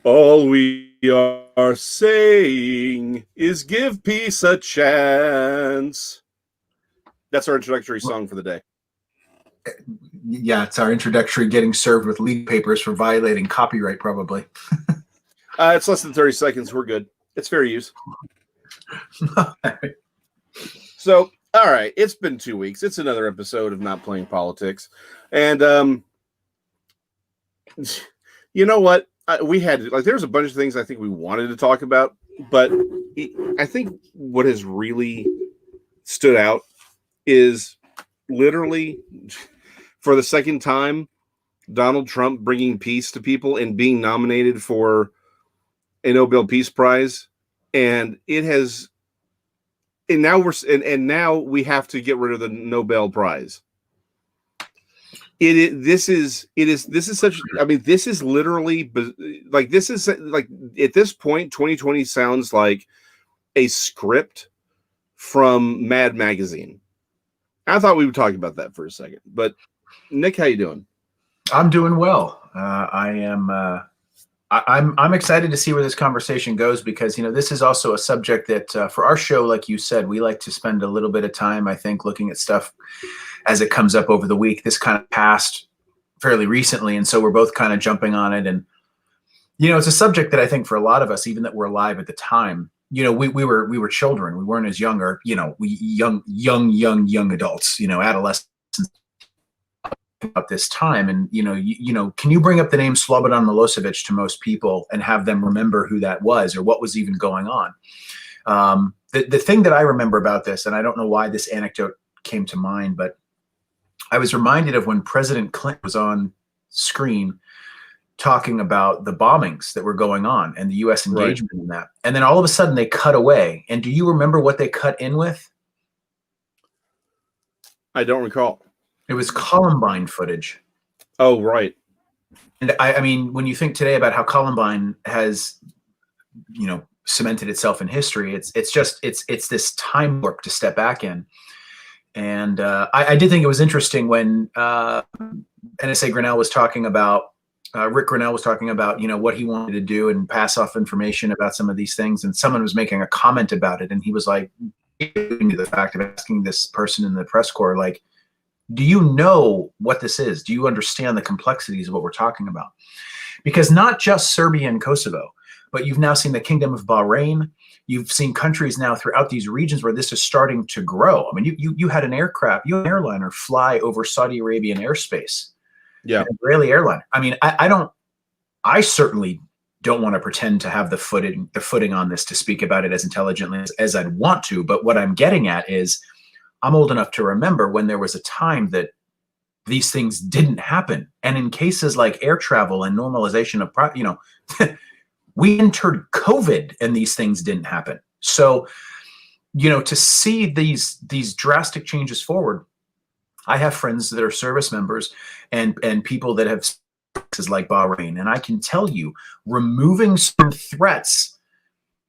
All we are saying is give peace a chance. That's our introductory song for the day. Yeah, it's our introductory getting served with legal papers for violating copyright, probably. It's less than 30 seconds. We're good. It's fair use. So, all right. It's been 2 weeks. It's another episode of Not Playing Politics. And, you know what? We had, there's a bunch of things I think we wanted to talk about, but I think what has really stood out is literally for the second time, Donald Trump bringing peace to people and being nominated for a Nobel Peace Prize. And it has, and now now we have to get rid of the Nobel Prize. This is such, I mean, this is literally like, this is like, at this point, 2020 sounds like a script from Mad Magazine. I thought we would talk about that for a second, but Nick, how you doing? I'm doing well. I'm excited to see where this conversation goes because, you know, this is also a subject that for our show, like you said, we like to spend a little bit of time, I think, looking at stuff as it comes up over the week. This kind of passed fairly recently, and so we're both kind of jumping on it. And, you know, it's a subject that I think for a lot of us, even that were alive at the time, you know, we were children. We weren't as young, or, you know, we young adults, you know, adolescents about this time. And, you know, can you bring up the name Slobodan Milosevic to most people and have them remember who that was or what was even going on? The thing that I remember about this, and I don't know why this anecdote came to mind, but I was reminded of when President Clinton was on screen talking about the bombings that were going on and the U.S. engagement in that. And then all of a sudden they cut away. And do you remember what they cut in with? I don't recall. It was Columbine footage. Oh, right. And I mean, when you think today about how Columbine has, you know, cemented itself in history, it's this time warp to step back in. And I did think it was interesting when NSA Grinnell was talking about, Rick Grinnell was talking about, you know, what he wanted to do and pass off information about some of these things. And someone was making a comment about it. And he was like, the fact of asking this person in the press corps, like, do you know what this is? Do you understand the complexities of what we're talking about? Because not just Serbia and Kosovo, but you've now seen the Kingdom of Bahrain. You've seen countries now throughout these regions where this is starting to grow. I mean, you had an airliner fly over Saudi Arabian airspace. Yeah. An Israeli airline. I mean, I certainly don't want to pretend to have the footing on this to speak about it as intelligently as I'd want to. But what I'm getting at is I'm old enough to remember when there was a time that these things didn't happen. And in cases like air travel and normalization of, you know, we entered COVID and these things didn't happen. So, you know, to see these drastic changes forward, I have friends that are service members and people that have places like Bahrain. And I can tell you, removing some threats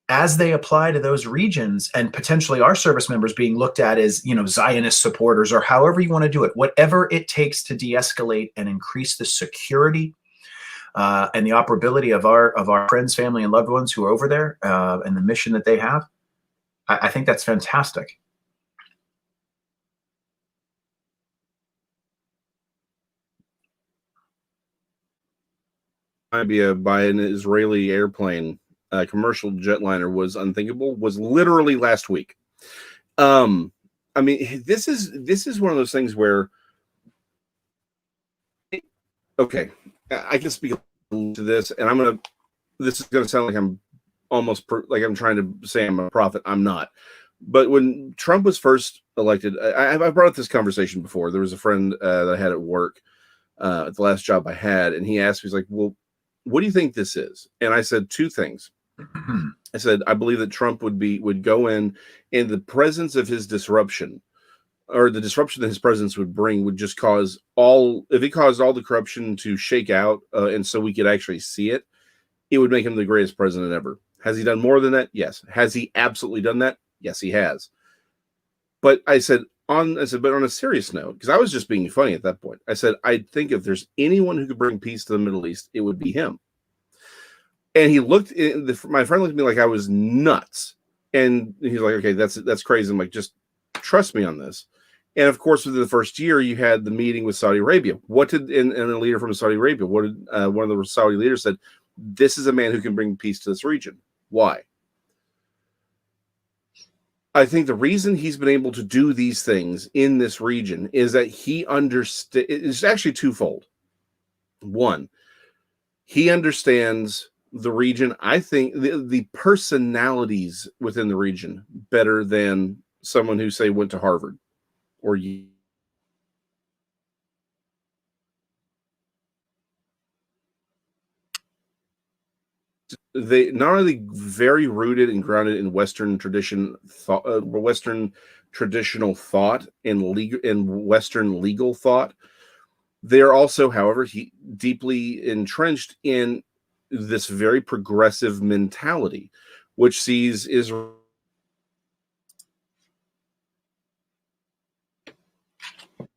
as they apply to those regions and potentially our service members being looked at as, you know, Zionist supporters or however you want to do it, whatever it takes to de-escalate and increase the security and the operability of our friends, family, and loved ones who are over there and the mission that they have, I think that's fantastic. By an Israeli airplane, commercial jetliner was unthinkable, was literally last week. I mean, this is one of those things where, okay, I can speak to this, and this is going to sound like I'm almost like I'm trying to say I'm a prophet. I'm not. But when Trump was first elected, I brought up this conversation before. There was a friend that I had at work at the last job I had, and he asked me, he's like, well, what do you think this is? And I said two things. I said, I believe that Trump would go in the presence of his disruption, or the disruption that his presence would bring, would just cause if it caused all the corruption to shake out, and so we could actually see it, it would make him the greatest president ever. Has he done more than that? Yes. Has he absolutely done that? Yes, he has. But I said, I said, but on a serious note, because I was just being funny at that point, I said, I think if there's anyone who could bring peace to the Middle East, it would be him. And he looked, my friend looked at me like I was nuts. And he's like, okay, that's crazy. I'm like, just trust me on this. And of course, within the first year, you had the meeting with Saudi Arabia. And a leader from Saudi Arabia, what did one of the Saudi leaders said, this is a man who can bring peace to this region. Why? I think the reason he's been able to do these things in this region is that he understands. It's actually twofold. One, he understands the region. I think the personalities within the region better than someone who, say, went to Harvard or they not only very rooted and grounded in Western tradition, Western traditional thought and Western legal thought. They are also, however, deeply entrenched in this very progressive mentality, which sees Israel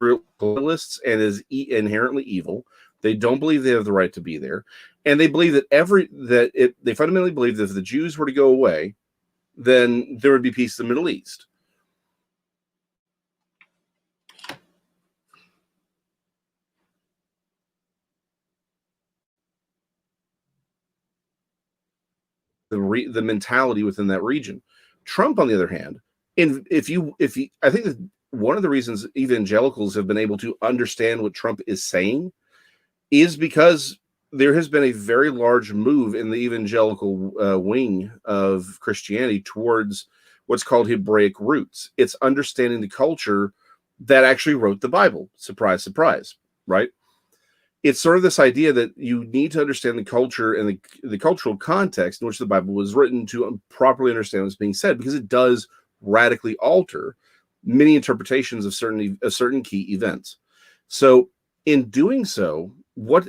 globalists and is inherently evil. They don't believe they have the right to be there, and they believe that they fundamentally believe that if the Jews were to go away, then there would be peace in the Middle East. The mentality within that region. Trump, on the other hand, I think that one of the reasons evangelicals have been able to understand what Trump is saying is because there has been a very large move in the evangelical wing of Christianity towards what's called Hebraic roots. It's understanding the culture that actually wrote the Bible. Surprise, surprise, right? It's sort of this idea that you need to understand the culture and the cultural context in which the Bible was written to properly understand what's being said, because it does radically alter many interpretations of certain key events. So in doing so,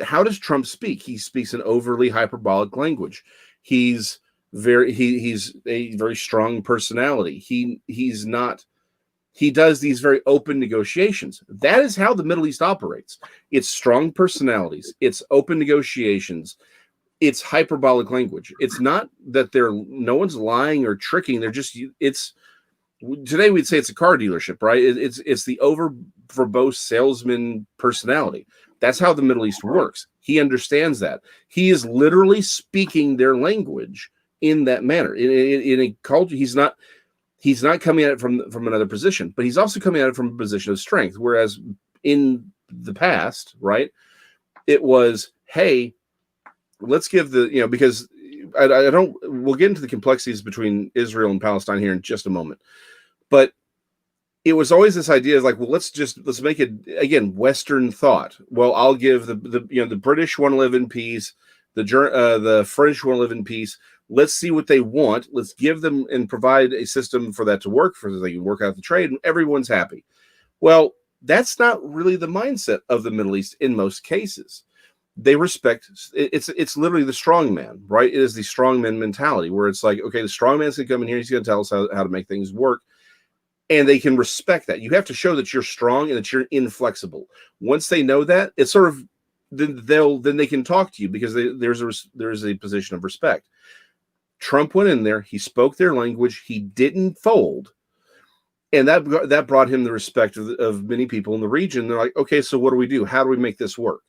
how does Trump speak? He speaks in overly hyperbolic language. He's a very strong personality. He does these very open negotiations. That is how the Middle East operates. It's strong personalities. It's open negotiations. It's hyperbolic language. It's not that no one's lying or tricking. Today we'd say it's a car dealership, right? It's the over verbose salesman personality. That's how the Middle East works. He understands that. He is literally speaking their language in that manner. In a culture, he's not coming at it from another position, but he's also coming at it from a position of strength. Whereas in the past, right, it was, hey, let's give because we'll get into the complexities between Israel and Palestine here in just a moment. But it was always this idea of like, well, let's make it, again, Western thought. Well, I'll give the British want to live in peace. The French want to live in peace. Let's see what they want. Let's give them and provide a system for that to work, so they can work out the trade, and everyone's happy. Well, that's not really the mindset of the Middle East in most cases. They respect it's literally the strong man, right? It is the strong man mentality where it's like, okay, the strong man's gonna come in here, he's gonna tell us how to make things work. And they can respect that. You have to show that you're strong and that you're inflexible. Once they know that, it's sort of then they can talk to you because there's a position of respect. Trump went in there, he spoke their language, he didn't fold, and that brought him the respect of many people in the region. They're like, okay, so what do we do? How do we make this work?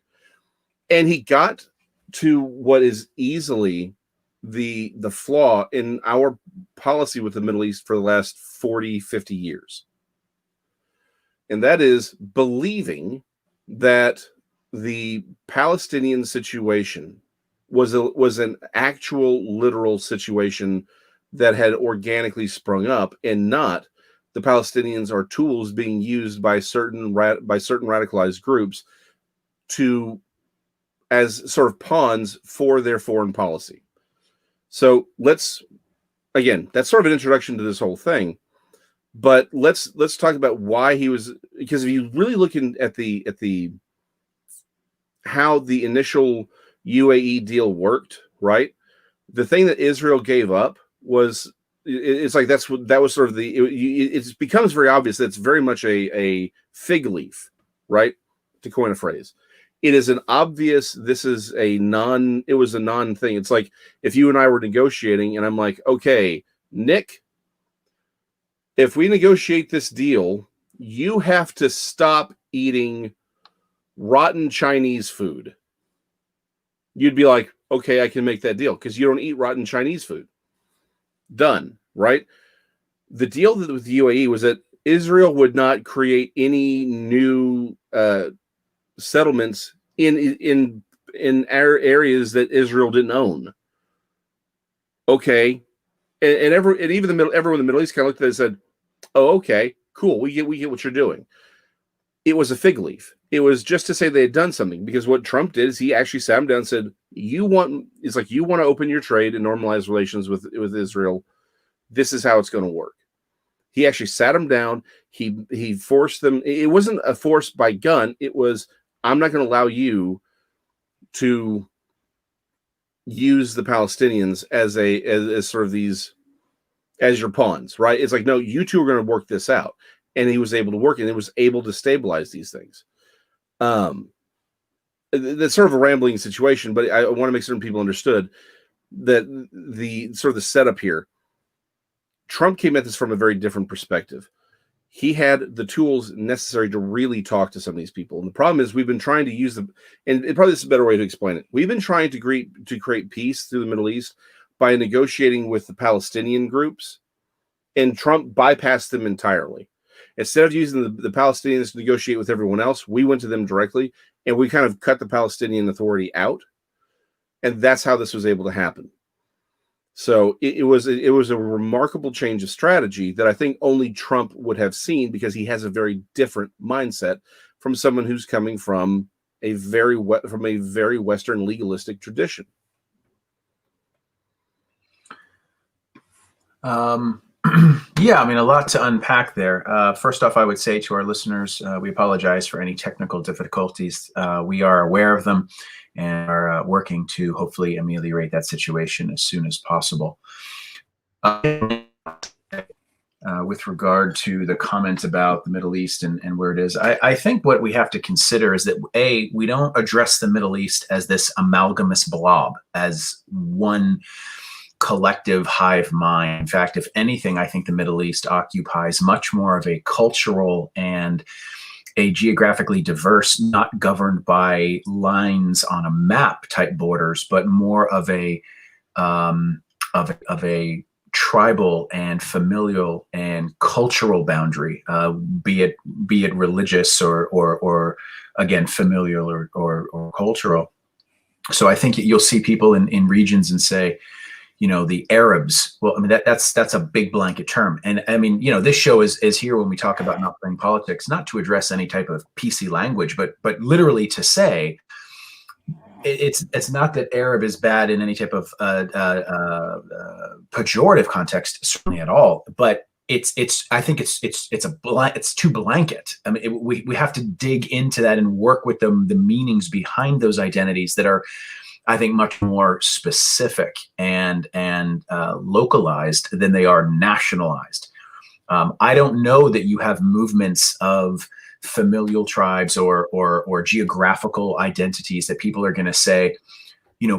And he got to what is easily the flaw in our policy with the Middle East for the last 40, 50 years. And that is believing that the Palestinian situation was an actual literal situation that had organically sprung up, and not the Palestinians are tools being used by certain radicalized groups as sort of pawns for their foreign policy. So that's sort of an introduction to this whole thing. But let's talk about why he was, because if you really look at the how the initial UAE deal worked, right? The thing that Israel gave up was it's like that was sort of it becomes very obvious that it's very much a fig leaf, right? To coin a phrase. It is an obvious, it was a non thing. It's like if you and I were negotiating and I'm like, okay, Nick, if we negotiate this deal, you have to stop eating rotten Chinese food. You'd be like, okay, I can make that deal because you don't eat rotten Chinese food. Done, right? The deal with the UAE was that Israel would not create any new settlements in areas that Israel didn't own. Okay, and even everyone in the Middle East kind of looked at it and said, "Oh, okay, cool. We get what you're doing." It was a fig leaf. It was just to say they had done something, because what Trump did is he actually sat him down and said, you want to open your trade and normalize relations with Israel. This is how it's going to work. He actually sat them down. He forced them. It wasn't a force by gun. It was, I'm not going to allow you to use the Palestinians as sort of these, as your pawns, right? It's like, no, you two are going to work this out. And he was able to work, and it was able to stabilize these things. That's sort of a rambling situation, but I want to make certain people understood that the sort of the setup here. Trump came at this from a very different perspective. He had the tools necessary to really talk to some of these people. And the problem is we've been trying to use them, and probably this is a better way to explain it. We've been trying to create peace through the Middle East by negotiating with the Palestinian groups, and Trump bypassed them entirely. Instead of using the Palestinians to negotiate with everyone else, we went to them directly, and we kind of cut the Palestinian Authority out. And that's how this was able to happen. So it was a remarkable change of strategy that I think only Trump would have seen, because he has a very different mindset from someone who's coming from a very Western legalistic tradition. Yeah, I mean, a lot to unpack there. First off, I would say to our listeners, we apologize for any technical difficulties. We are aware of them and are working to hopefully ameliorate that situation as soon as possible. With regard to the comment about the Middle East and where it is, I think what we have to consider is that, A, we don't address the Middle East as this amalgamous blob, as one collective hive mind. In fact, if anything, I think the Middle East occupies much more of a cultural and a geographically diverse, not governed by lines on a map type borders, but more of a tribal and familial and cultural boundary, be it religious or again familial or cultural. So I think you'll see people in regions and say, the Arabs. Well, I mean, that's a big blanket term. And I mean, this show is here when we talk about not playing politics, not to address any type of PC language, but literally to say it's not that Arab is bad in any type of pejorative context, certainly at all. But I think it's too blanket. I mean, we have to dig into that and work with the meanings behind those identities that are, I think, much more specific and localized than they are nationalized. I don't know that you have movements of familial tribes or geographical identities that people are going to say,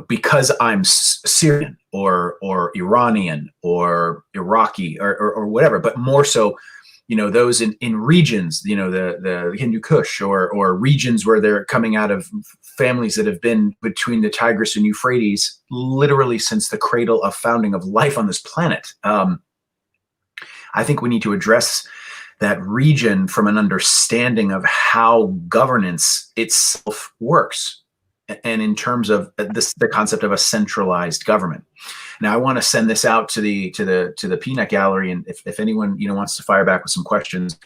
because I'm Syrian or Iranian or Iraqi or whatever, but more so, those in regions, the Hindu Kush or regions where they're coming out of families that have been between the Tigris and Euphrates literally since the cradle of founding of life on this planet. I think we need to address that region from an understanding of how governance itself works, and in terms of the concept of a centralized government. Now, I want to send this out to the peanut gallery, and if anyone wants to fire back with some questions,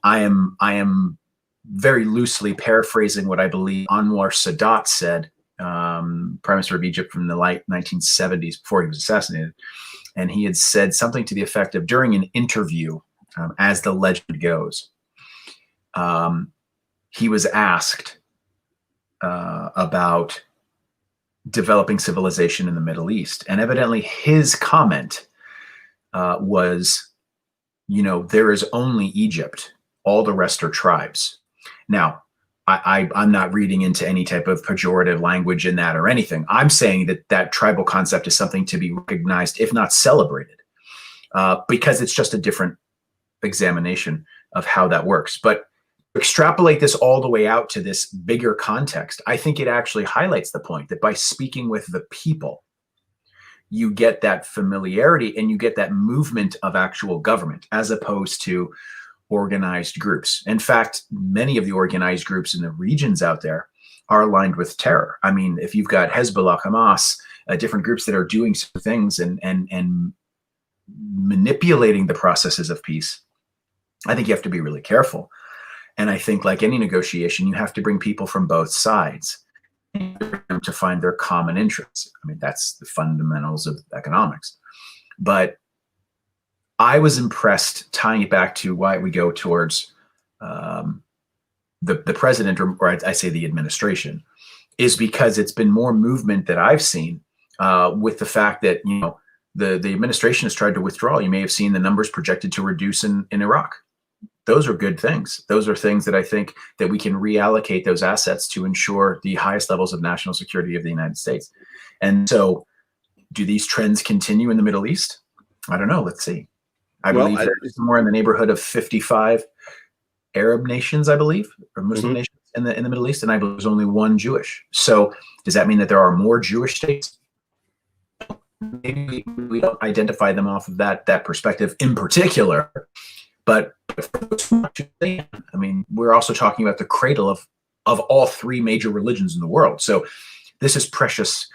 I am very loosely paraphrasing what I believe Anwar Sadat said, Prime Minister of Egypt from the late 1970s, before he was assassinated, and he had said something to the effect of, during an interview, as the legend goes, he was asked about developing civilization in the Middle East. And evidently his comment was, there is only Egypt. All the rest are tribes. Now, I'm not reading into any type of pejorative language in that or anything. I'm saying that that tribal concept is something to be recognized, if not celebrated, because it's just a different examination of how that works. But extrapolate this all the way out to this bigger context, I think it actually highlights the point that by speaking with the people, you get that familiarity and you get that movement of actual government as opposed to organized groups. In fact, many of the organized groups in the regions out there are aligned with terror. I mean, if you've got Hezbollah, Hamas, different groups that are doing some things and manipulating the processes of peace, I think you have to be really careful. And I think, like any negotiation, you have to bring people from both sides to find their common interests. I mean, that's the fundamentals of economics. But I was impressed, tying it back to why we go towards the president, or I say the administration, is because it's been more movement that I've seen with the fact that, the administration has tried to withdraw. You may have seen the numbers projected to reduce in Iraq. Those are good things. Those are things that I think that we can reallocate those assets to ensure the highest levels of national security of the United States. And so do these trends continue in the Middle East? I don't know. Let's see. I believe there's somewhere in the neighborhood of 55 Arab nations, I believe, or Muslim nations in the Middle East, and I believe there's only one Jewish. So does that mean that there are more Jewish states? Maybe we don't identify them off of that perspective in particular, but I mean, we're also talking about the cradle of all three major religions in the world. So this is precious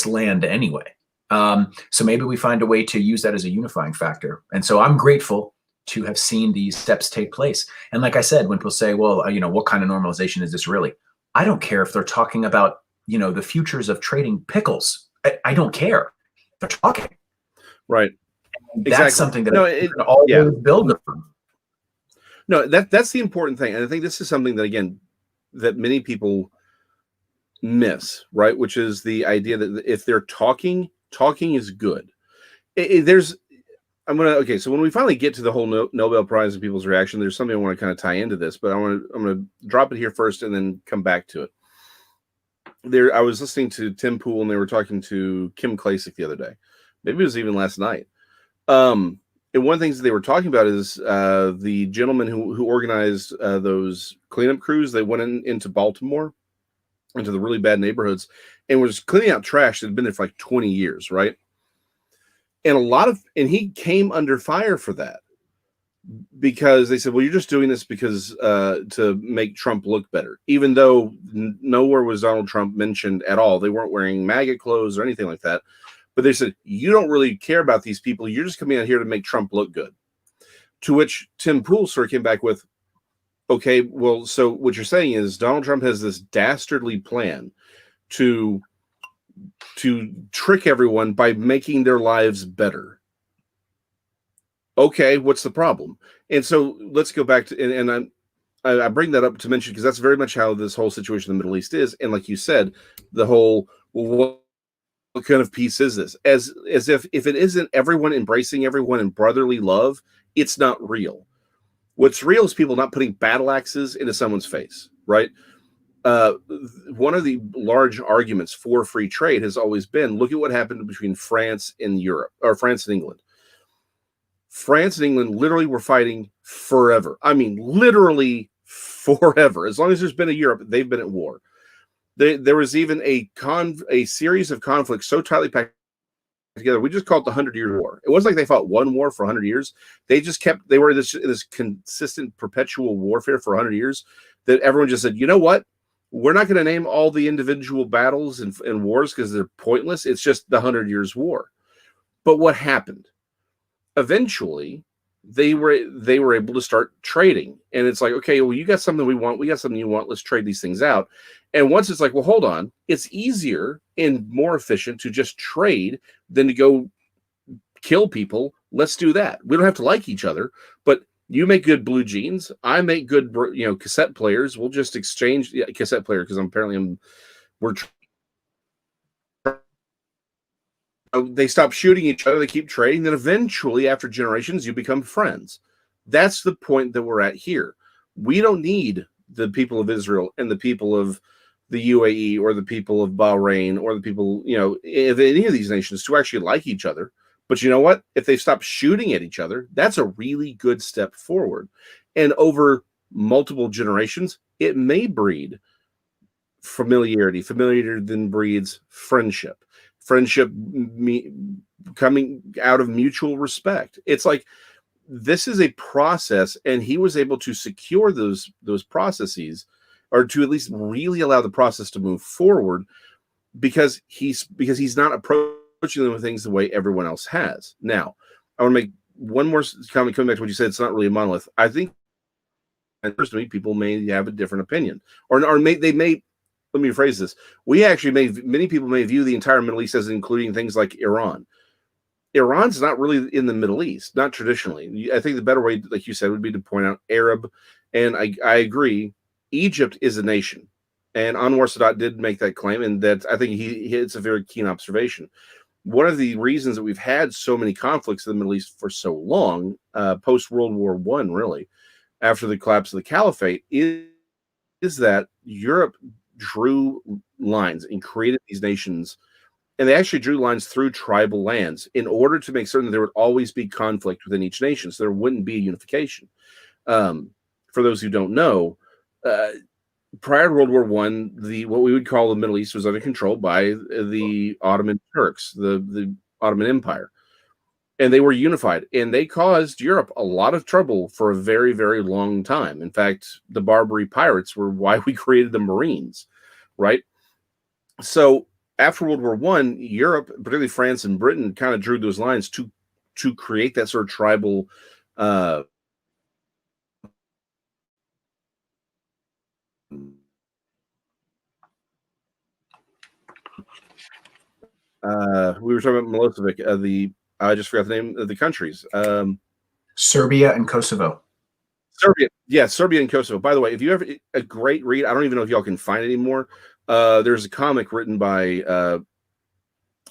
land anyway. So maybe we find a way to use that as a unifying factor. And so I'm grateful to have seen these steps take place. And like I said, when people say, well, what kind of normalization is this really? I don't care if they're talking about, the futures of trading pickles. I don't care. They're talking. Right. And that's something that I always build from. No, that's the important thing. And I think this is something that, again, that many people miss, right? Which is the idea that if they're talking is good. So when we finally get to the whole Nobel Prize and people's reaction, there's something I want to kind of tie into this, but I'm going to drop it here first and then come back to it. I was listening to Tim Pool and they were talking to Kim Klacik the other day. Maybe it was even last night. And one of the things that they were talking about is the gentleman who organized those cleanup crews. They went into Baltimore, into the really bad neighborhoods, and was cleaning out trash that had been there for like 20 years, right? And he came under fire for that because they said, well, you're just doing this because to make Trump look better, even though nowhere was Donald Trump mentioned at all. They weren't wearing MAGA clothes or anything like that. But they said, you don't really care about these people. You're just coming out here to make Trump look good. To which Tim Pool sort of came back with, okay, well, so what you're saying is Donald Trump has this dastardly plan to trick everyone by making their lives better. Okay, what's the problem? And so let's go back to, and I bring that up to mention because that's very much how this whole situation in the Middle East is. And like you said, the whole, well, what kind of peace is this? As if it isn't everyone embracing everyone in brotherly love, it's not real. What's real is people not putting battle axes into someone's face, right? One of the large arguments for free trade has always been, look at what happened between France and Europe, or France and England. France and England literally were fighting forever. I mean, literally forever. As long as there's been a Europe, they've been at war. There was even a series of conflicts so tightly packed together. We just call it the 100-Year War. It wasn't like they fought one war for 100 years. They were this consistent perpetual warfare for 100 years that everyone just said, you know what? We're not going to name all the individual battles and wars because they're pointless. It's just the 100 Years War. But what happened? Eventually, they were able to start trading. And it's like, okay, well, you got something we want. We got something you want. Let's trade these things out. And once it's like, well, hold on. It's easier and more efficient to just trade than to go kill people. Let's do that. We don't have to like each other, but you make good blue jeans. I make good, cassette players. We'll just exchange cassette player because we're they stop shooting each other, they keep trading, then eventually, after generations, you become friends. That's the point that we're at here. We don't need the people of Israel and the people of the UAE or the people of Bahrain or the people, of any of these nations to actually like each other. But you know what? If they stop shooting at each other, that's a really good step forward. And over multiple generations, it may breed familiarity. Familiarity then breeds friendship. Friendship coming out of mutual respect. It's like this is a process, and he was able to secure those processes, or to at least really allow the process to move forward, because he's not approaching them with things the way everyone else has. Now, I want to make one more comment coming back to what you said. It's not really a monolith. I think, and personally, people may have a different opinion, or they may. Let me rephrase this. Many people may view the entire Middle East as including things like Iran. Iran's not really in the Middle East, not traditionally. I think the better way, like you said, would be to point out Arab. And I agree, Egypt is a nation. And Anwar Sadat did make that claim, and that I think it's a very keen observation. One of the reasons that we've had so many conflicts in the Middle East for so long, post World War I, really, after the collapse of the Caliphate, is that Europe drew lines and created these nations, and they actually drew lines through tribal lands in order to make certain that there would always be conflict within each nation, so there wouldn't be a unification. For those who don't know, prior to World War I, what we would call the Middle East was under control by the Ottoman Turks, the Ottoman Empire, and they were unified, and they caused Europe a lot of trouble for a very, very long time. In fact, the Barbary pirates were why we created the Marines, right? So after World War I, Europe, particularly France and Britain, kind of drew those lines to create that sort of tribal we were talking about Milosevic, I just forgot the name of the countries. Serbia and Kosovo. Serbia and Kosovo. By the way, if you ever a great read, I don't even know if y'all can find it anymore. There's a comic written by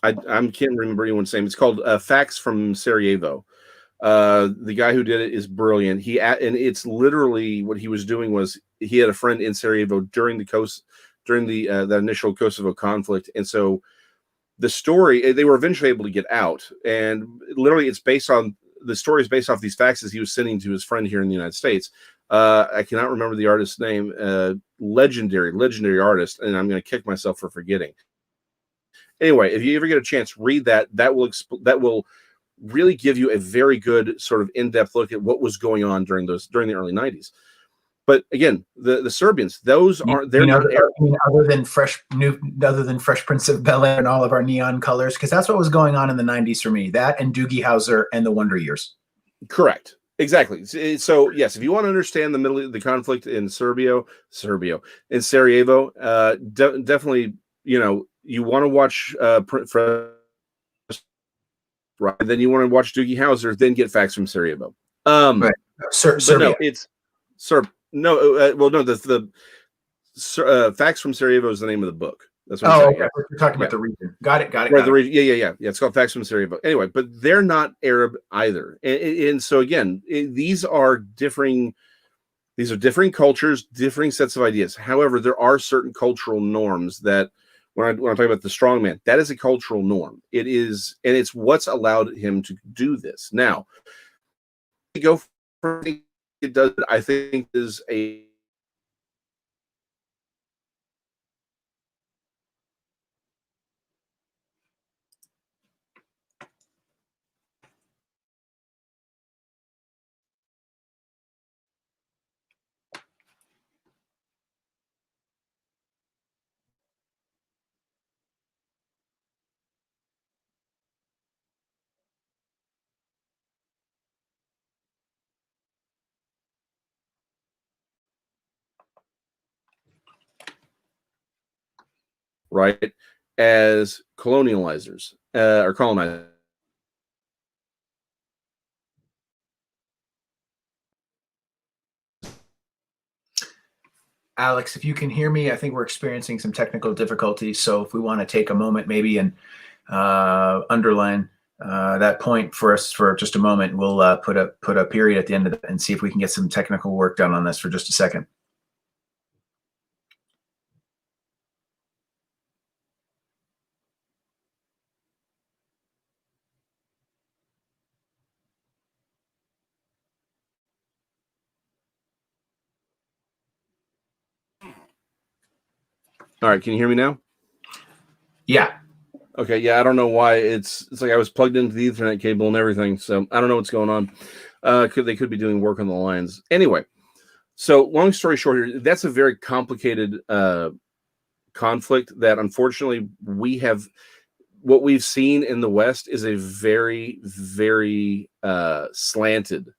I can't remember anyone's name. It's called Facts from Sarajevo. The guy who did it is brilliant. And it's literally what he was doing was he had a friend in Sarajevo during the initial Kosovo conflict, and so the story, they were eventually able to get out, and literally the story is based off these faxes he was sending to his friend here in the United States. I cannot remember the artist's name. Legendary artist, and I'm going to kick myself for forgetting. Anyway, if you ever get a chance, read that. That will really give you a very good sort of in-depth look at what was going on during the early 90s. But again, the Serbians, those aren't they're not other than Fresh Prince of Bel-Air and all of our neon colors, because that's what was going on in the 90s for me. That and Doogie Howser and the Wonder Years. Correct. Exactly. So yes, if you want to understand the conflict in Sarajevo, definitely, you want to watch right. Then you want to watch Doogie Howser, then get Facts from Sarajevo. Right. Serbia. No, it's Serb. No, the Facts from Sarajevo is the name of the book. That's what I'm saying. Okay. We're talking about the region. Got it. Right, the region. Yeah. It's called Facts from Sarajevo. Anyway, but they're not Arab either, and so again, these are differing cultures, differing sets of ideas. However, there are certain cultural norms that when I'm talking about the strongman, that is a cultural norm. It is, and it's what's allowed him to do this. Now, go for it does, I think, is a right as colonializers or colonizers. Alex, if you can hear me, I think we're experiencing some technical difficulties. So if we want to take a moment maybe and underline that point for us for just a moment. We'll put a period at the end of it and see if we can get some technical work done on this for just a second. All right, can you hear me now? Yeah. Okay, yeah, I don't know why it's like I was plugged into the Ethernet cable and everything, so I don't know what's going on. They could be doing work on the lines. Anyway, so long story short here, that's a very complicated conflict that unfortunately what we've seen in the West is a very, very slanted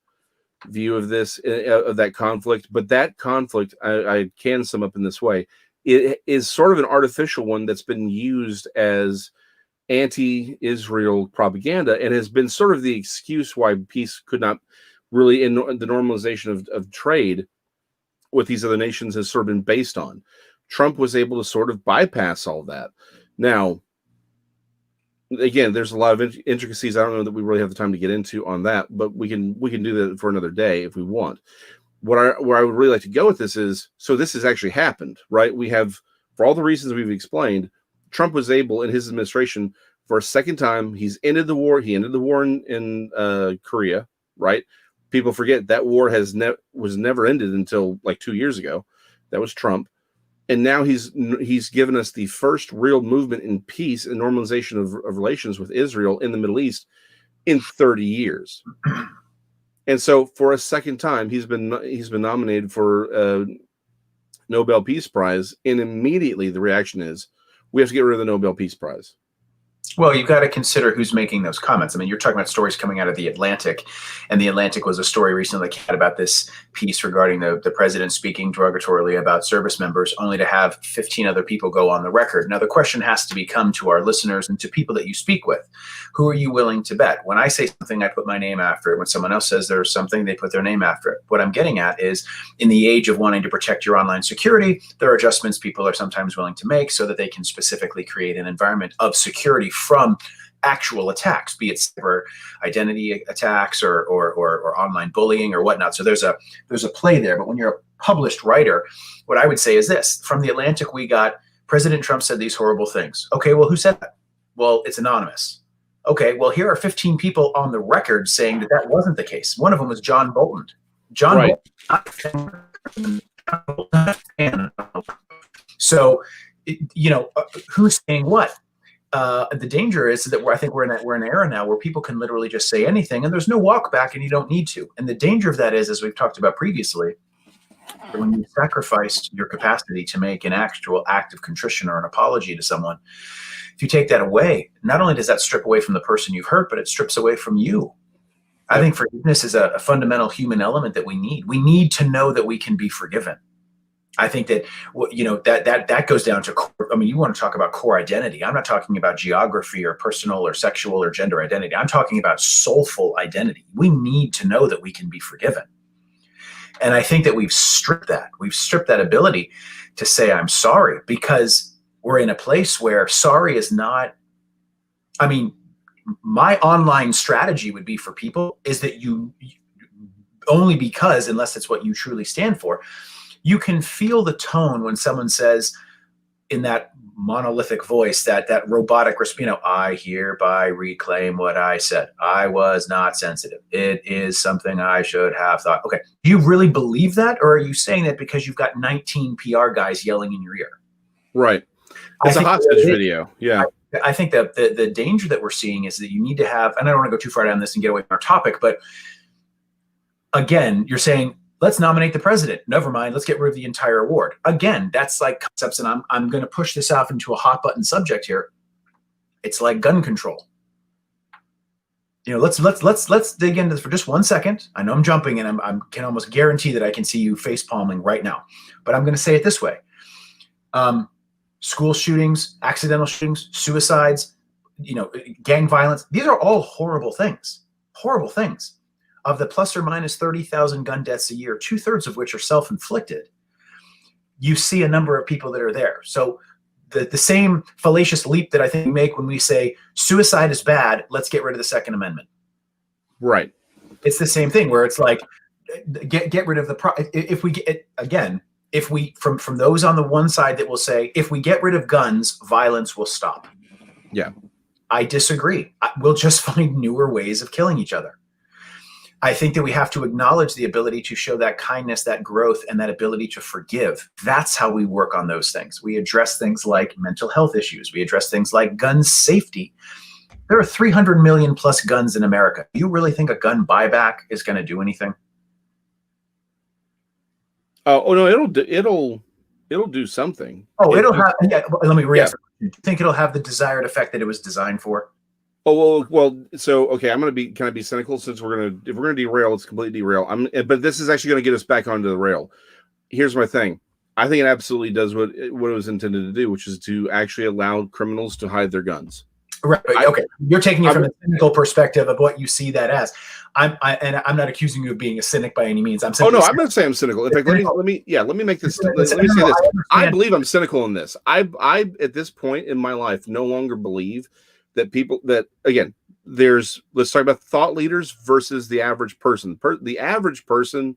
view of this, of that conflict. But that conflict, I can sum up in this way. It is sort of an artificial one that's been used as anti-Israel propaganda and has been sort of the excuse why peace could not really, in the normalization of trade with these other nations, has sort of been based on. Trump was able to sort of bypass all that. Now, again, there's a lot of intricacies. I don't know that we really have the time to get into on that, but we can do that for another day if we want. Where I would really like to go with this is, so this has actually happened, right? We have, for all the reasons we've explained, Trump was able in his administration for a second time. He's ended the war. He ended the war in Korea, right? People forget that war was never ended until like 2 years ago. That was Trump. And now he's given us the first real movement in peace and normalization of relations with Israel in the Middle East in 30 years. And so for a second time, he's been nominated for a Nobel Peace Prize. And immediately the reaction is, we have to get rid of the Nobel Peace Prize. Well, you've got to consider who's making those comments. I mean, you're talking about stories coming out of The Atlantic, and The Atlantic was a story recently that had about this piece regarding the president speaking derogatorily about service members, only to have 15 other people go on the record. Now, the question has to become to our listeners and to people that you speak with, who are you willing to bet? When I say something, I put my name after it. When someone else says there's something, they put their name after it. What I'm getting at is, in the age of wanting to protect your online security, there are adjustments people are sometimes willing to make so that they can specifically create an environment of security from actual attacks, be it cyber identity attacks or online bullying or whatnot. So there's a play there. But when you're a published writer, what I would say is this: from The Atlantic, we got President Trump said these horrible things. Okay, well, who said that? Well, it's anonymous. Okay, well, here are 15 people on the record saying that that wasn't the case. One of them was John Bolton. John Bolton. So, who's saying what? The danger is that I think we're in an era now where people can literally just say anything, and there's no walk back, and you don't need to. And the danger of that is, as we've talked about previously, when you sacrificed your capacity to make an actual act of contrition or an apology to someone, if you take that away, not only does that strip away from the person you've hurt, but it strips away from you. I think forgiveness is a fundamental human element that we need. We need to know that we can be forgiven. I think that, that goes down to, you want to talk about core identity. I'm not talking about geography or personal or sexual or gender identity. I'm talking about soulful identity. We need to know that we can be forgiven. And I think that we've stripped that. We've stripped that ability to say, I'm sorry, because we're in a place where sorry is not, my online strategy would be for people is that you only because, unless it's what you truly stand for, you can feel the tone when someone says in that monolithic voice, that robotic, I hereby reclaim what I said. I was not sensitive. It is something I should have thought. Okay. Do you really believe that? Or are you saying that because you've got 19 PR guys yelling in your ear? Right. It's a hostage video. Yeah. I think that the danger that we're seeing is that you need to have, and I don't want to go too far down this and get away from our topic, but again, you're saying, let's nominate the president. Never mind. Let's get rid of the entire award. Again, that's like concepts, and I'm going to push this off into a hot button subject here. It's like gun control. Let's dig into this for just 1 second. I know I'm jumping, and I can almost guarantee that I can see you face palming right now. But I'm going to say it this way: school shootings, accidental shootings, suicides, gang violence. These are all horrible things. Horrible things. Of the plus or minus 30,000 gun deaths a year, 2/3 of which are self-inflicted, you see a number of people that are there. So the same fallacious leap that I think we make when we say suicide is bad, let's get rid of the Second Amendment. Right. It's the same thing where it's like, get rid of if we get, again, if we, from those on the one side that will say, if we get rid of guns, violence will stop. Yeah. I disagree. We'll just find newer ways of killing each other. I think that we have to acknowledge the ability to show that kindness, that growth, and that ability to forgive. That's how we work on those things. We address things like mental health issues. We address things like gun safety. There are 300 million plus guns in America. Do you really think a gun buyback is going to do anything? Oh no, it'll do something. Oh, it'll have. Yeah, let me re-ask. Yeah. Do you think it'll have the desired effect that it was designed for? Oh well. So okay, can I be cynical since if we're gonna derail, it's completely derail. But this is actually gonna get us back onto the rail. Here's my thing. I think it absolutely does what it was intended to do, which is to actually allow criminals to hide their guns. Right. Okay. You're taking it from a cynical perspective of what you see that as. And I'm not accusing you of being a cynic by any means. I'm no, I'm not saying I'm cynical. In fact, let me make this. Let me say this. I believe I'm cynical in this. I at this point in my life no longer believe that let's talk about thought leaders versus the average person. The average person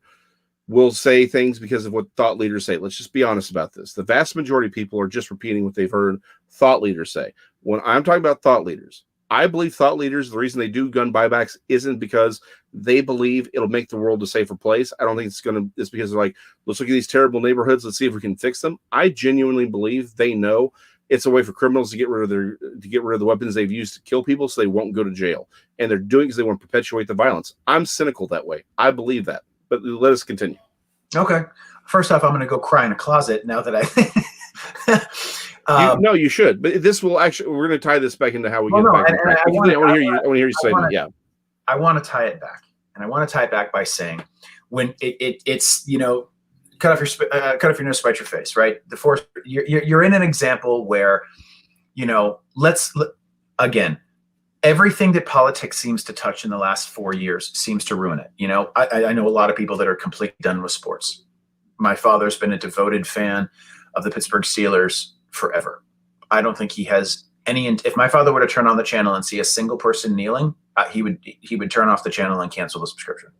will say things because of what thought leaders say. Let's just be honest about this. The vast majority of people are just repeating what they've heard thought leaders say. When I'm talking about thought leaders, I believe thought leaders, the reason they do gun buybacks isn't because they believe it'll make the world a safer place. I don't think it's because they're like, let's look at these terrible neighborhoods. Let's see if we can fix them. I genuinely believe they know it's a way for criminals to get rid of the weapons they've used to kill people so they won't go to jail. And they're doing it because they want to perpetuate the violence. I'm cynical that way. I believe that. But let us continue. Okay. First off, I'm going to go cry in a closet now that I. No, you should. But this will actually. We're going to tie this back into how we get back. I want to hear you say that. Yeah. I want to tie it back, and I want to tie it back by saying, when it's cut off your nose, spite your face, right? You're in an example where, again. Everything that politics seems to touch in the last 4 years seems to ruin it. I know a lot of people that are completely done with sports. My father's been a devoted fan of the Pittsburgh Steelers forever. I don't think he has any. If my father were to turn on the channel and see a single person kneeling, he would turn off the channel and cancel the subscription.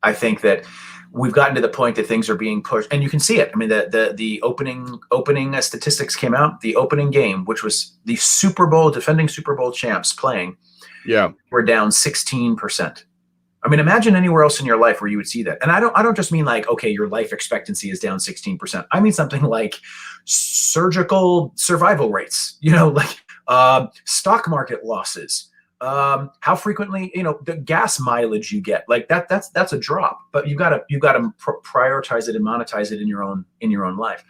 I think that we've gotten to the point that things are being pushed, and you can see it. I mean, the opening statistics came out. The opening game, which was the defending Super Bowl champs playing, were down 16%. I mean, imagine anywhere else in your life where you would see that. And I don't just mean like, okay, your life expectancy is down 16%. I mean something like surgical survival rates. Stock market losses. How frequently, the gas mileage you get, like that's a drop, but you gotta prioritize it and monetize it in your own life.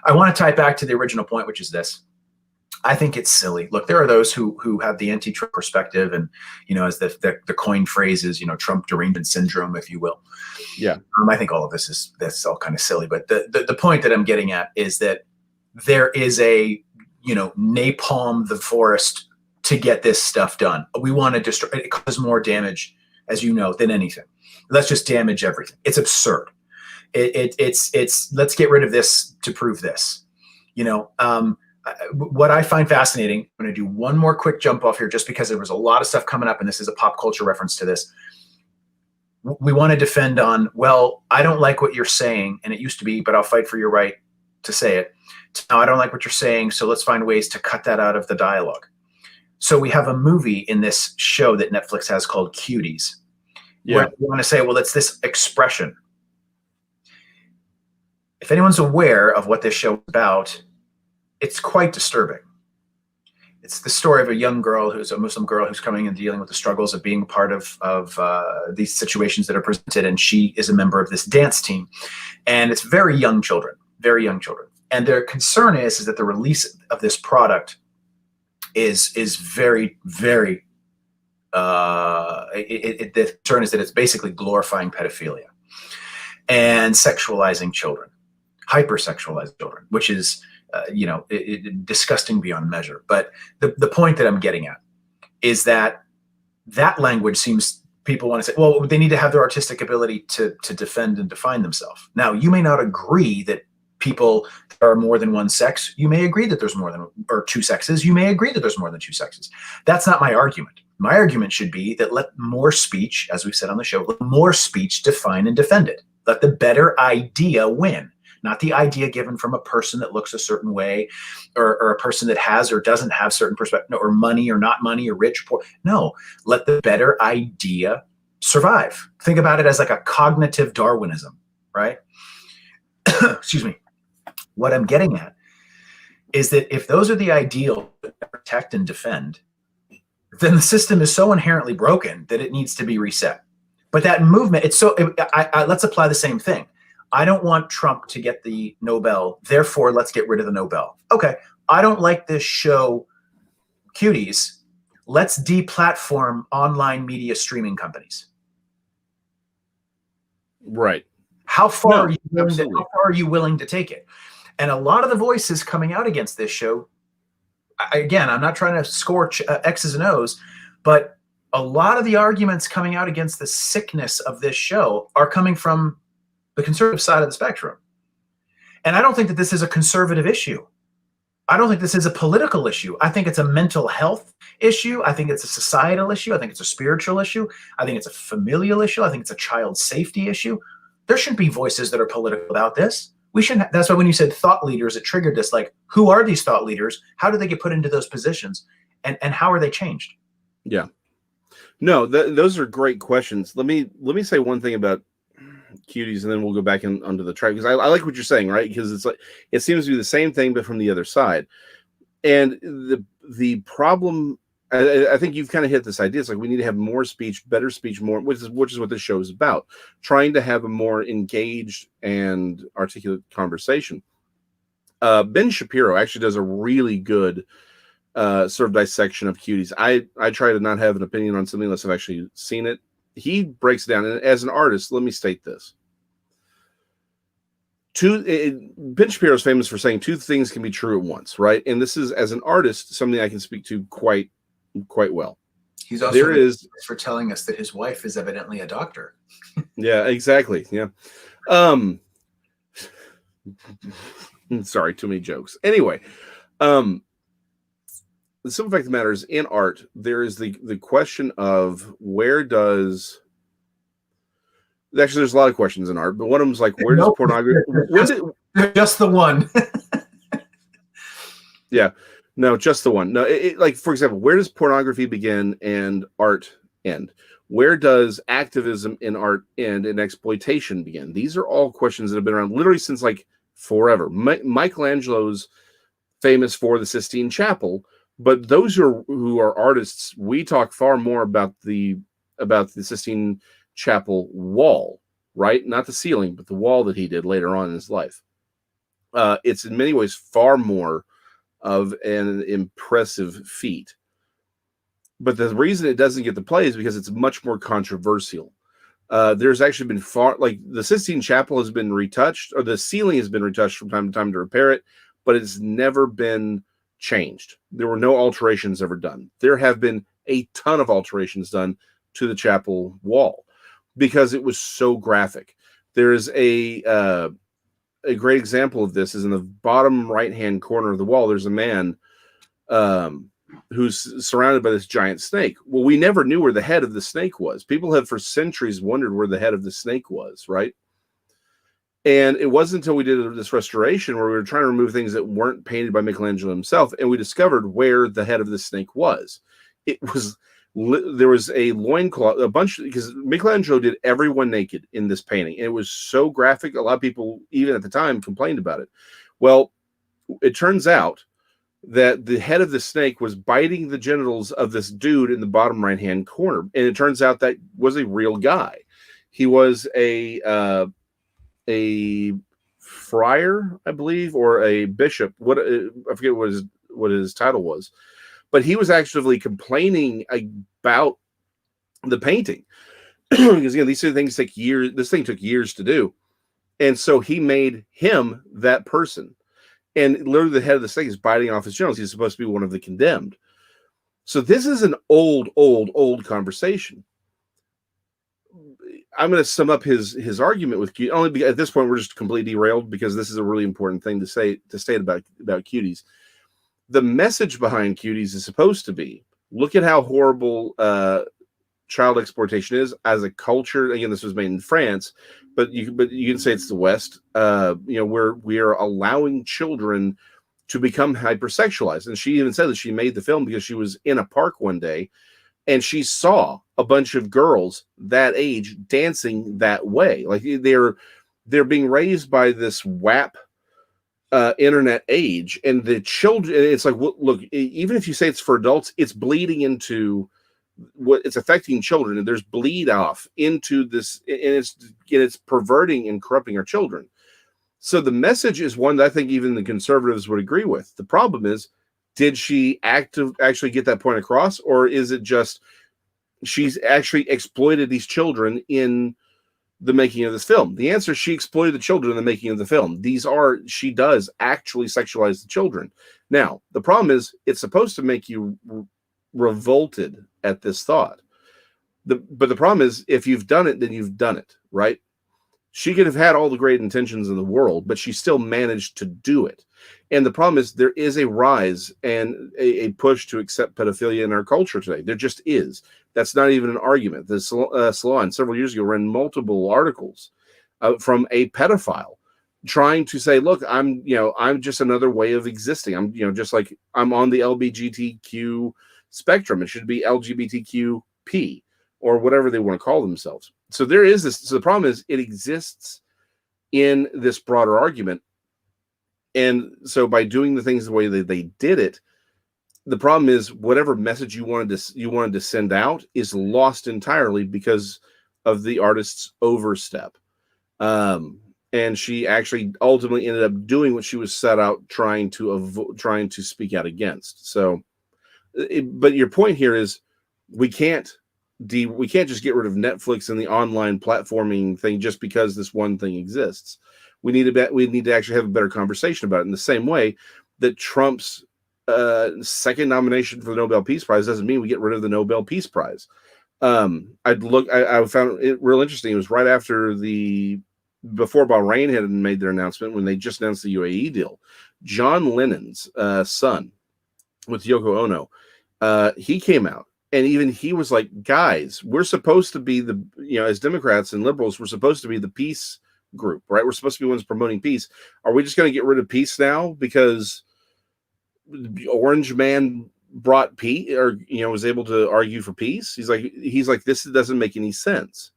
I want to tie it back to the original point, which is this. I think it's silly. Look, there are those who have the anti-Trump perspective, and as the coined phrase is, Trump derangement syndrome, if you will. Yeah. I think all of that's all kind of silly, but the point that I'm getting at is that there is a napalm the forest to get this stuff done. We want to destroy it. Causes more damage, as you know, than anything. Let's just damage everything. It's absurd. It's let's get rid of this to prove this. What I find fascinating, I'm going to do one more quick jump off here just because there was a lot of stuff coming up, and this is a pop culture reference to this. We want to defend on, well, I don't like what you're saying, and it used to be, but I'll fight for your right to say it. Now I don't like what you're saying, so let's find ways to cut that out of the dialogue. So we have a movie in this show that Netflix has called Cuties. Yeah. Where we want to say, well, it's this expression. If anyone's aware of what this show is about, it's quite disturbing. It's the story of a young girl who's a Muslim girl who's coming and dealing with the struggles of being part of these situations that are presented. And she is a member of this dance team. And it's very young children. And their concern is that the release of this product is very, very, the concern is that it's basically glorifying pedophilia and sexualizing children, hypersexualizing children, which is, disgusting beyond measure. But the point that I'm getting at is that language seems, people want to say, well, they need to have their artistic ability to defend and define themselves. Now, you may not agree that people there are more than one sex, you may agree that there's more than, or two sexes, you may agree that there's more than two sexes. That's not my argument. My argument should be that let more speech, as we've said on the show, let more speech define and defend it. Let the better idea win, not the idea given from a person that looks a certain way, or a person that has or doesn't have certain perspective, or money or not money, or rich, poor. No, let the better idea survive. Think about it as like a cognitive Darwinism, right? Excuse me. What I'm getting at is that if those are the ideals that protect and defend, then the system is so inherently broken that it needs to be reset. But that movement, it's so, let's apply the same thing. I don't want Trump to get the Nobel, therefore let's get rid of the Nobel. Okay, I don't like this show, Cuties. Let's deplatform online media streaming companies. Right. How far No, how far are you willing to take it? And a lot of the voices coming out against this show, again, I'm not trying to scorch X's and O's, but a lot of the arguments coming out against the sickness of this show are coming from the conservative side of the spectrum. And I don't think that this is a conservative issue. I don't think this is a political issue. I think it's a mental health issue. I think it's a societal issue. I think it's a spiritual issue. I think it's a familial issue. I think it's a child safety issue. There shouldn't be voices that are political about this. We shouldn't. That's why when you said thought leaders, it triggered this. Like, who are these thought leaders? How do they get put into those positions? And how are they changed? Yeah. No, those are great questions. Let me say one thing about Cuties, and then we'll go back onto the track, because I like what you're saying, right? Because it's like it seems to be the same thing, but from the other side. And the problem, I think you've kind of hit this idea. It's like we need to have more speech, better speech, more, which is what this show is about. Trying to have a more engaged and articulate conversation. Ben Shapiro actually does a really good sort of dissection of Cuties. I try to not have an opinion on something unless I've actually seen it. He breaks it down, and as an artist, let me state this. Ben Shapiro is famous for saying two things can be true at once, right? And this is, as an artist, something I can speak to quite well. He's also for telling us that his wife is evidently a doctor. Yeah, exactly. Yeah. Sorry, too many jokes. Anyway, the simple fact of the matter is, in art, there is the question of where does. Actually, there's a lot of questions in art, but one of them is like, where does pornography? Just the one. Yeah, no, just the one. No, like, for example, where does pornography begin and art end? Where does activism in art end and exploitation begin? These are all questions that have been around literally since like forever. Michelangelo's famous for the Sistine Chapel, but those who are artists, we talk far more about the Sistine Chapel wall, right? Not the ceiling, but the wall that he did later on in his life. It's in many ways far more of an impressive feat. But the reason it doesn't get the play is because it's much more controversial. There's actually been like the Sistine Chapel has been retouched, or the ceiling has been retouched from time to time to repair it, but it's never been changed. There were no alterations ever done. There have been a ton of alterations done to the chapel wall because it was so graphic. There is a great example of this is in the bottom right-hand corner of the wall. There's a man who's surrounded by this giant snake. Well, we never knew where the head of the snake was. People have for centuries wondered where the head of the snake was, right? And it wasn't until we did this restoration where we were trying to remove things that weren't painted by Michelangelo himself, and we discovered where the head of the snake was. There was a loincloth, a bunch, because Michelangelo did everyone naked in this painting. And it was so graphic. A lot of people, even at the time, complained about it. Well, it turns out that the head of the snake was biting the genitals of this dude in the bottom right-hand corner. And it turns out that was a real guy. He was a friar, I believe, or a bishop. I forget what his title was. But he was actually complaining about the painting because these things take years. This thing took years to do, and so he made him that person. And literally, the head of the snake is biting off his genitals. He's supposed to be one of the condemned. So this is an old conversation. I'm going to sum up his argument with cuties. Only because at this point we're just completely derailed, because this is a really important thing to state about cuties. The message behind cuties is supposed to be, look at how horrible child exploitation is as a culture. Again, this was made in France, but you can say it's the West. Where we are allowing children to become hypersexualized. And she even said that she made the film because she was in a park one day and she saw a bunch of girls that age dancing that way. Like they're being raised by this WAP internet age, and the children, it's like, look, even if you say it's for adults, it's bleeding into what it's affecting children, and there's bleed off into this, and it's perverting and corrupting our children. So the message is one that I think even the conservatives would agree with. The problem is, did she actually get that point across, or is it just she's actually exploited these children in the making of this film? The answer is she exploited the children in the making of the film. She does actually sexualize the children. Now, the problem is it's supposed to make you revolted at this thought. But the problem is, if you've done it, then you've done it, right? She could have had all the great intentions in the world, but she still managed to do it. And the problem is there is a rise and a push to accept pedophilia in our culture today. There just is. That's not even an argument. The Salon several years ago ran multiple articles from a pedophile trying to say, look, I'm just another way of existing. I'm, just like I'm on the LGBTQ spectrum. It should be LGBTQP or whatever they want to call themselves. So there is this. So the problem is it exists in this broader argument. And so by doing the things the way that they did it, the problem is whatever message you wanted to send out is lost entirely because of the artist's overstep. And she actually ultimately ended up doing what she was set out trying to speak out against. So, but your point here is we can't just get rid of Netflix and the online platforming thing just because this one thing exists. We need to actually have a better conversation about it, in the same way that Trump's second nomination for the Nobel Peace Prize doesn't mean we get rid of the Nobel Peace Prize. I found it real interesting. It was right after before Bahrain had made their announcement, when they just announced the UAE deal. John Lennon's son with Yoko Ono, he came out. And even he was like, guys, we're supposed to be as Democrats and liberals, we're supposed to be the peace group, right? We're supposed to be ones promoting peace. Are we just going to get rid of peace now because Orange Man brought peace, or was able to argue for peace? He's like, this doesn't make any sense.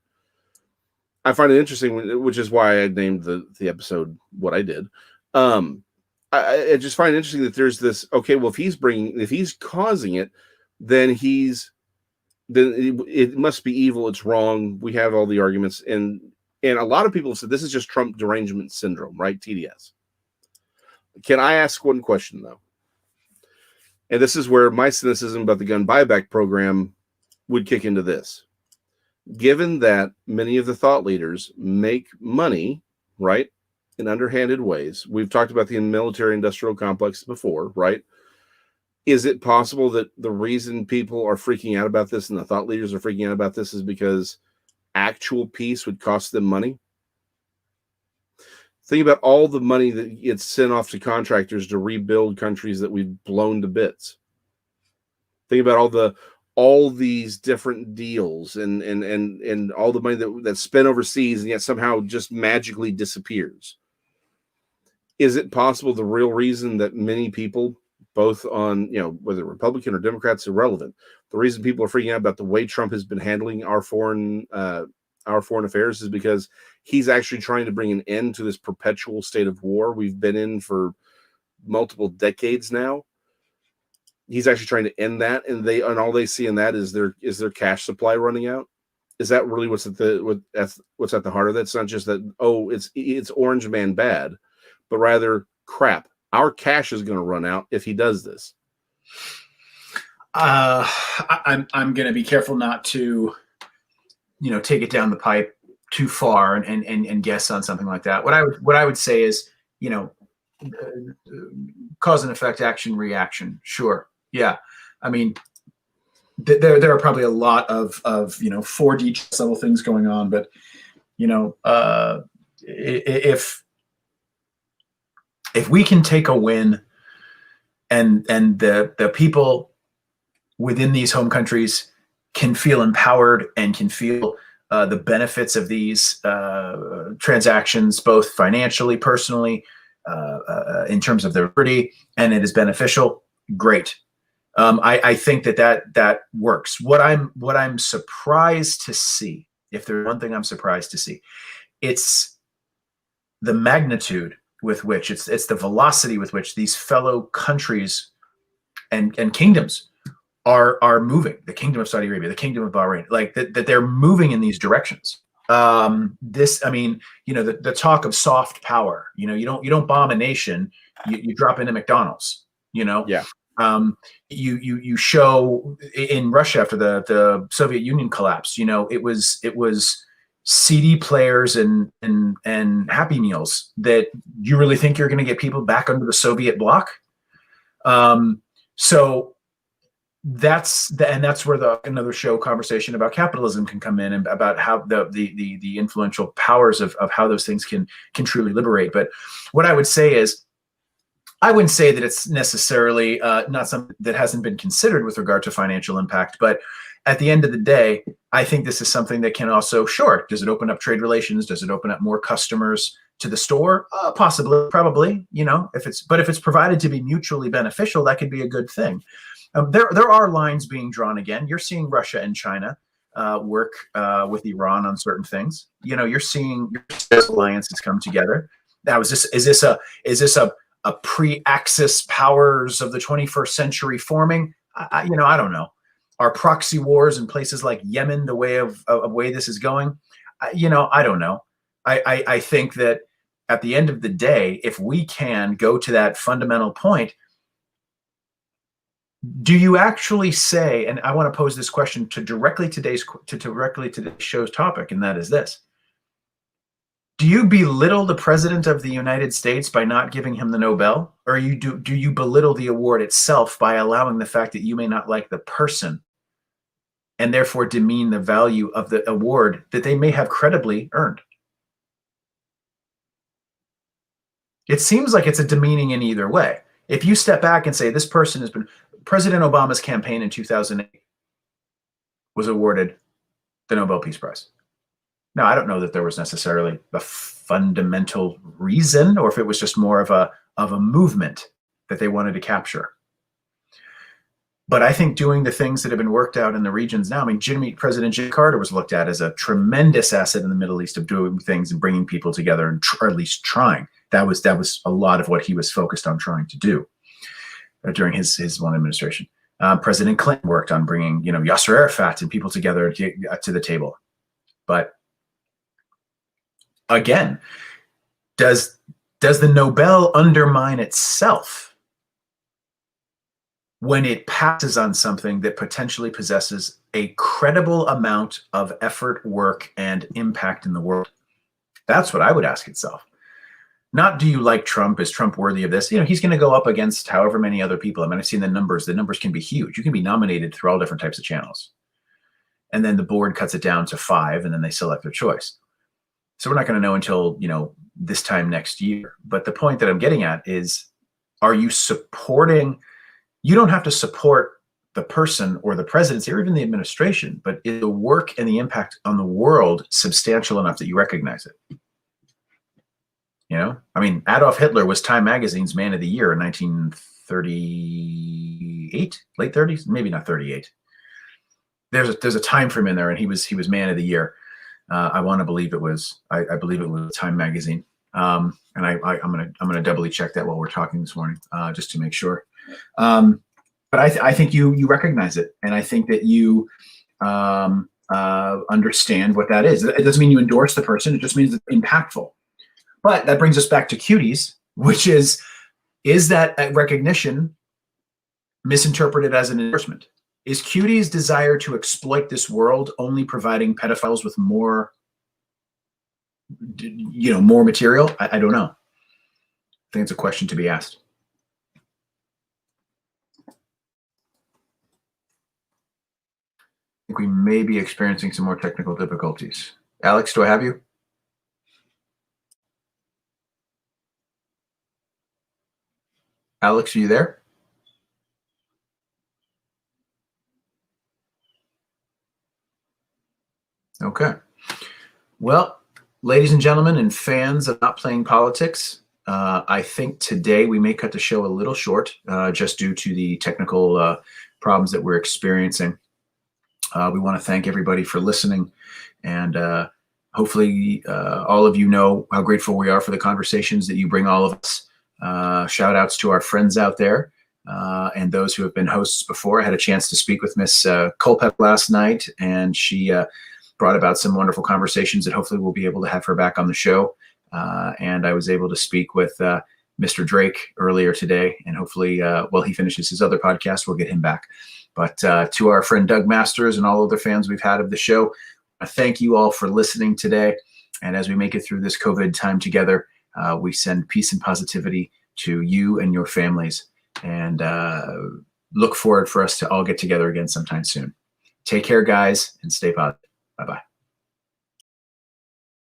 I find it interesting, which is why I named the episode what I did. I just find it interesting that there's this. Okay, well, if he's causing it, then it must be evil. It's wrong. We have all the arguments, and a lot of people have said this is just Trump derangement syndrome, right? TDS. Can I ask one question though? And this is where my cynicism about the gun buyback program would kick into this. Given that many of the thought leaders make money, right, in underhanded ways, we've talked about the military-industrial complex before, right? Is it possible that the reason people are freaking out about this and the thought leaders are freaking out about this is because actual peace would cost them money? Think about all the money that gets sent off to contractors to rebuild countries that we've blown to bits. Think about all these different deals and all the money that's spent overseas and yet somehow just magically disappears. Is it possible the real reason that many people, both on, whether Republican or Democrats, irrelevant, the reason people are freaking out about the way Trump has been handling our foreign affairs is because he's actually trying to bring an end to this perpetual state of war we've been in for multiple decades now. He's actually trying to end that, and all they see in that is their cash supply running out. Is that really what's at the heart of that? It's not just that, it's Orange Man bad, but rather, crap, our cash is going to run out if he does this. I'm going to be careful not to, take it down the pipe too far and guess on something like that. What I would say is, cause and effect, action, reaction. Sure. Yeah. I mean, there are probably a lot of 4D chess level things going on, but if we can take a win, and the people within these home countries can feel empowered and can feel the benefits of these transactions, both financially, personally, in terms of their liberty, and it is beneficial, great. I think that works. What I'm surprised to see, if there's one thing I'm surprised to see, it's the magnitude with which, it's the velocity with which these fellow countries and kingdoms are moving. The Kingdom of Saudi Arabia, the Kingdom of Bahrain, like that they're moving in these directions. The talk of soft power, you don't bomb a nation, you drop into McDonald's, Yeah. You show in Russia after the Soviet Union collapse, it was CD players and Happy Meals that you really think you're going to get people back under the Soviet bloc. So that's where another show conversation about capitalism can come in, and about how the influential powers of how those things can truly liberate. But what I would say is, I wouldn't say that it's necessarily not something that hasn't been considered with regard to financial impact, but at the end of the day, I think this is something that can also, sure, does it open up trade relations? Does it open up more customers to the store? Possibly, probably, if it's provided to be mutually beneficial, that could be a good thing. There are lines being drawn again. You're seeing Russia and China work with Iran on certain things. You're seeing alliances come together. Now, is this a pre-Axis powers of the 21st century forming? I don't know. Are proxy wars in places like Yemen the way of way this is going? I don't know. I think that at the end of the day, if we can go to that fundamental point, do you actually say, and I want to pose this question to directly today's show's topic, and that is this: do you belittle the President of the United States by not giving him the Nobel? Or do you belittle the award itself by allowing the fact that you may not like the person, and therefore demean the value of the award that they may have credibly earned? It seems like it's a demeaning in either way. If you step back and say, this person has been, President Obama's campaign in 2008 was awarded the Nobel Peace Prize. Now, I don't know that there was necessarily a fundamental reason, or if it was just more of a movement that they wanted to capture. But I think doing the things that have been worked out in the regions now, President Jimmy Carter was looked at as a tremendous asset in the Middle East of doing things and bringing people together, and or at least trying. That was a lot of what he was focused on trying to do during his one administration. President Clinton worked on bringing Yasser Arafat and people together to the table. But again, does the Nobel undermine itself when it passes on something that potentially possesses a credible amount of effort, work, and impact in the world? That's what I would ask itself. Not, do you like Trump? Is Trump worthy of this? He's going to go up against however many other people. I've seen the numbers. The numbers can be huge. You can be nominated through all different types of channels. And then the board cuts it down to 5, and then they select their choice. So we're not going to know until, this time next year. But the point that I'm getting at is, are you supporting? You don't have to support the person or the presidency or even the administration, but is the work and the impact on the world substantial enough that you recognize it? Adolf Hitler was Time Magazine's Man of the Year in 1938, late 30s, maybe not 38. There's a time frame in there, and he was Man of the Year. I want to believe it was. I believe it was Time Magazine. And I'm gonna doubly check that while we're talking this morning, just to make sure. But I think you recognize it, and I think that you understand what that is. It doesn't mean you endorse the person. It just means it's impactful. But that brings us back to cuties, which is that recognition misinterpreted as an endorsement? Is cuties' desire to exploit this world only providing pedophiles with more, more material? I don't know. I think it's a question to be asked. think we may be experiencing some more technical difficulties. Alex, do I have you? Alex, are you there? Okay. Well, ladies and gentlemen, and fans of Not Playing Politics, I think today we may cut the show a little short, just due to the technical problems that we're experiencing. We want to thank everybody for listening, and hopefully all of you know how grateful we are for the conversations that you bring all of us. Shout outs to our friends out there and those who have been hosts before. I had a chance to speak with Miss Culpep last night, and she brought about some wonderful conversations that hopefully we'll be able to have her back on the show. And I was able to speak with Mr. Drake earlier today, and hopefully while he finishes his other podcast, we'll get him back. But to our friend Doug Masters and all other fans we've had of the show, I thank you all for listening today. And as we make it through this COVID time together, we send peace and positivity to you and your families, and look forward for us to all get together again sometime soon. Take care, guys, and stay positive. Bye-bye.